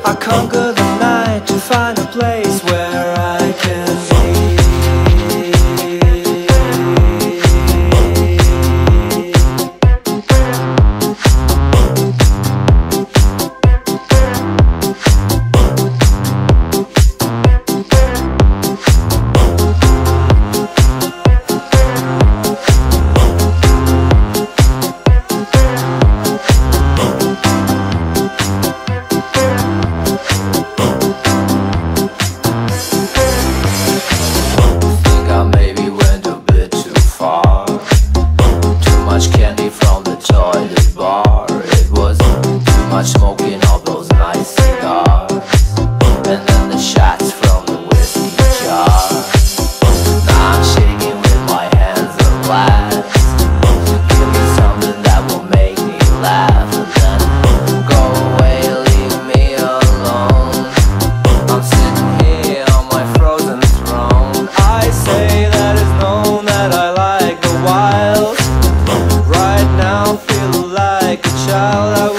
I conquer the night to find a place where I can be. Smoking all those nice cigars, and then the shots from the whiskey jar. Now I'm shaking with my hands of glass. Give me something that will make me laugh, and then go away, leave me alone. I'm sitting here on my frozen throne. I say that it's known that I like the wild. Right now feel like a child.